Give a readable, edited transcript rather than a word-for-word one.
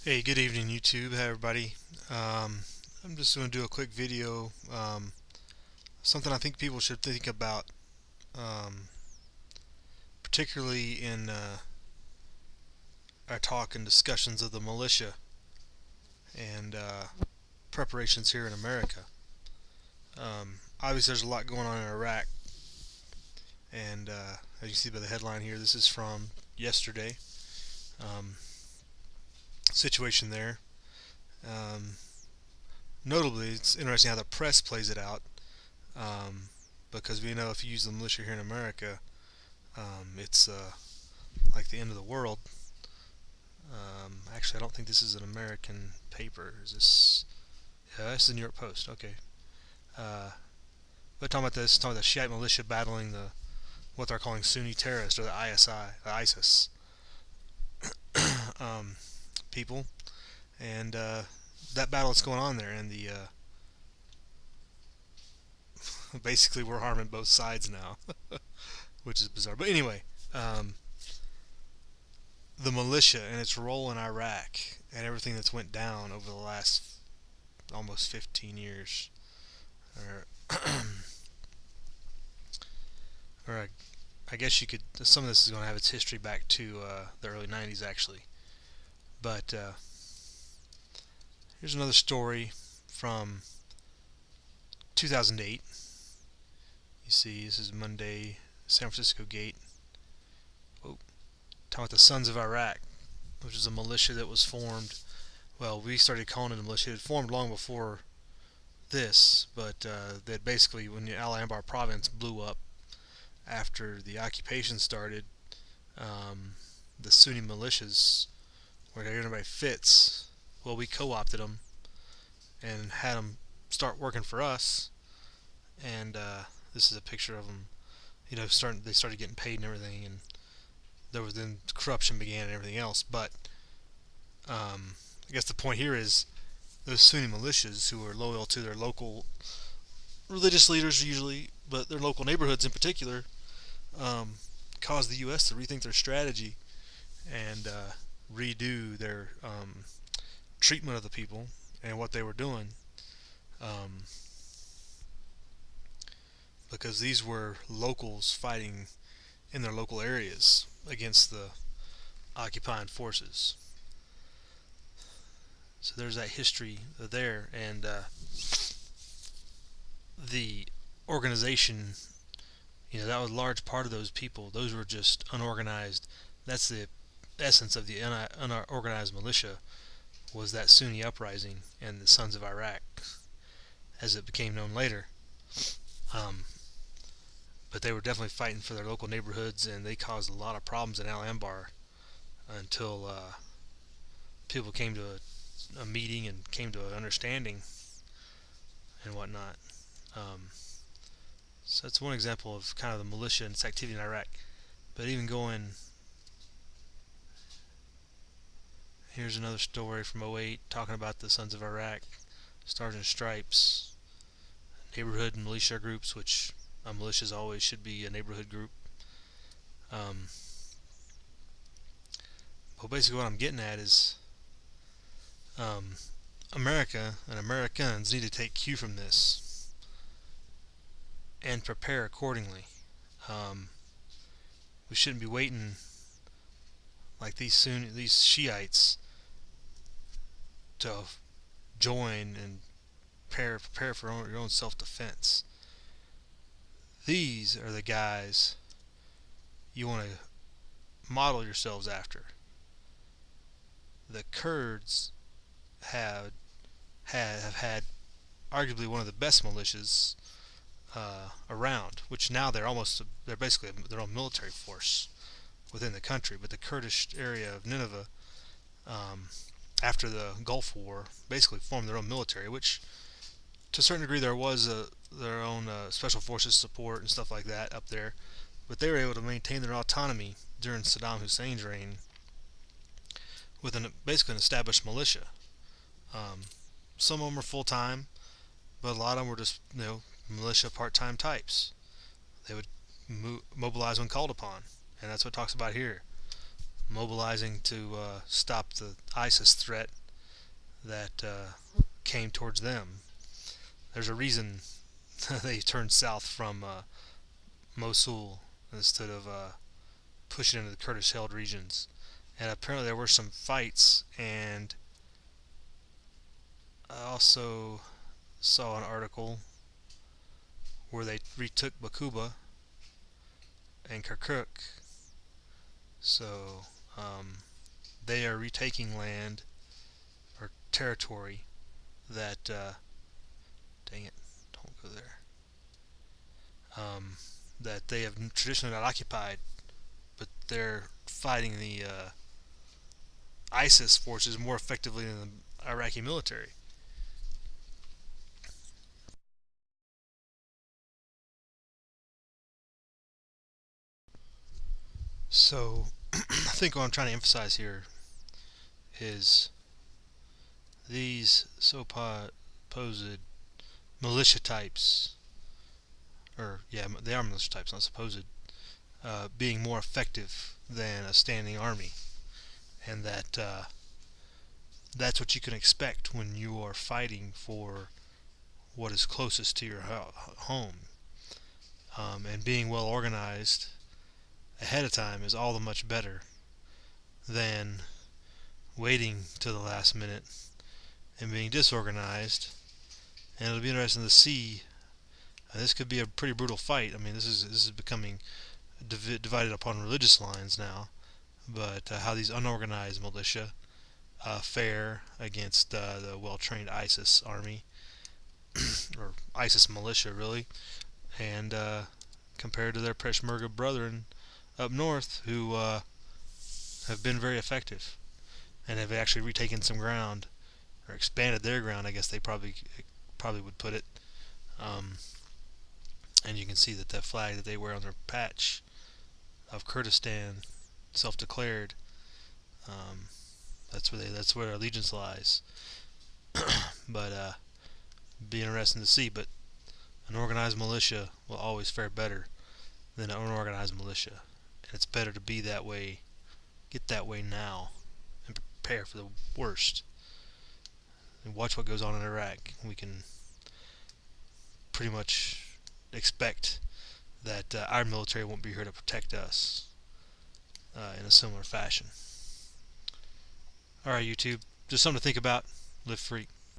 Hey, good evening, YouTube. Hi, everybody. I'm just going to do a quick video. Something I think people should think about, um, particularly in our talk and discussions of the militia and preparations here in America. Obviously, there's a lot going on in Iraq, and as you see by the headline here, this is from yesterday. Um, Situation there. Um, Notably, it's interesting how the press plays it out. Um, because we know if you use the militia here in America, it's like the end of the world. Actually, I don't think this is an American paper. Is this? Yeah, this is the New York Post. Okay. Uh, but talking about this, talking about the Shiite militia battling the what they're calling Sunni terrorists or the ISIS um, people, and that battle that's going on there, and basically we're harming both sides now, which is bizarre. But anyway, um, the militia and its role in Iraq and everything that's went down over the last almost 15 years, or or I guess you could. Some of this is going to have its history back to the early '90s, actually. But here's another story from 2008. You see, this is Monday, San Francisco Gate. Oh, talking about the Sons of Iraq, which is a militia that was formed. Well, we started calling it a militia. It had formed long before this, but that basically, when the Al Anbar province blew up after the occupation started, um, the Sunni militias were getting by fits. Well, we co-opted them and had them start working for us. And this is a picture of them. They started getting paid and everything, and there was then corruption began and everything else. But I guess the point here is those Sunni militias who are loyal to their local religious leaders usually, but their local neighborhoods in particular, um, caused the U.S. to rethink their strategy and redo their treatment of the people and what they were doing, um, because these were locals fighting in their local areas against the occupying forces. So there's that history there, and the organization, that was a large part of those people. Those were just unorganized. That's the essence of the unorganized militia, was that Sunni uprising and the Sons of Iraq, as it became known later. Um, but they were definitely fighting for their local neighborhoods, and they caused a lot of problems in Al Anbar until people came to a meeting and came to an understanding and whatnot. Um, so that's one example of kind of the militia and its activity in Iraq. But even going, here's another story from '08 talking about the Sons of Iraq, Stars and Stripes, neighborhood and militia groups, which militias always should be a neighborhood group. Um, but basically, what I'm getting at is um, America and Americans need to take cue from this and prepare accordingly. Um, we shouldn't be waiting like these Shiites to join and prepare for your own self-defense. These are the guys you want to model yourselves after. The Kurds have had arguably one of the best militias around, which now they're basically their own military force within the country. But the Kurdish area of Nineveh, after the Gulf War, basically formed their own military, which to a certain degree there was their own special forces support and stuff like that up there, but they were able to maintain their autonomy during Saddam Hussein's reign with basically an established militia. Um, some of them were full time, but a lot of them were just militia part time types. They would mobilize when called upon, and that's what it talks about here. mobilizing to stop the ISIS threat that came towards them. There's a reason they turned south from Mosul instead of pushing into the Kurdish-held regions. And apparently there were some fights, and I also saw an article where they retook Bakuba and Kirkuk. So they are retaking land or territory that, dang it, don't go there, that they have traditionally not occupied, but they're fighting the ISIS forces more effectively than the Iraqi military. So I think what I'm trying to emphasize here is these supposed militia types, or yeah, they are militia types, not supposed, being more effective than a standing army, and that that's what you can expect when you are fighting for what is closest to your home. And being well organized ahead of time is all the much better than waiting to the last minute and being disorganized. And it'll be interesting to see. This could be a pretty brutal fight. I mean, this is becoming divided upon religious lines now. But how these unorganized militia fare against the well-trained ISIS army, or ISIS militia, really, and compared to their Peshmerga brethren up north, who have been very effective and have actually retaken some ground, or expanded their ground, I guess they probably would put it. Um, and you can see that flag that they wear on their patch of Kurdistan, self-declared, um, that's where allegiance lies. But be interesting to see. But an organized militia will always fare better than an unorganized militia, and it's better to be that way, get that way now, and prepare for the worst. And watch what goes on in Iraq. We can pretty much expect that our military won't be here to protect us in a similar fashion. Alright, YouTube, just something to think about. Live free.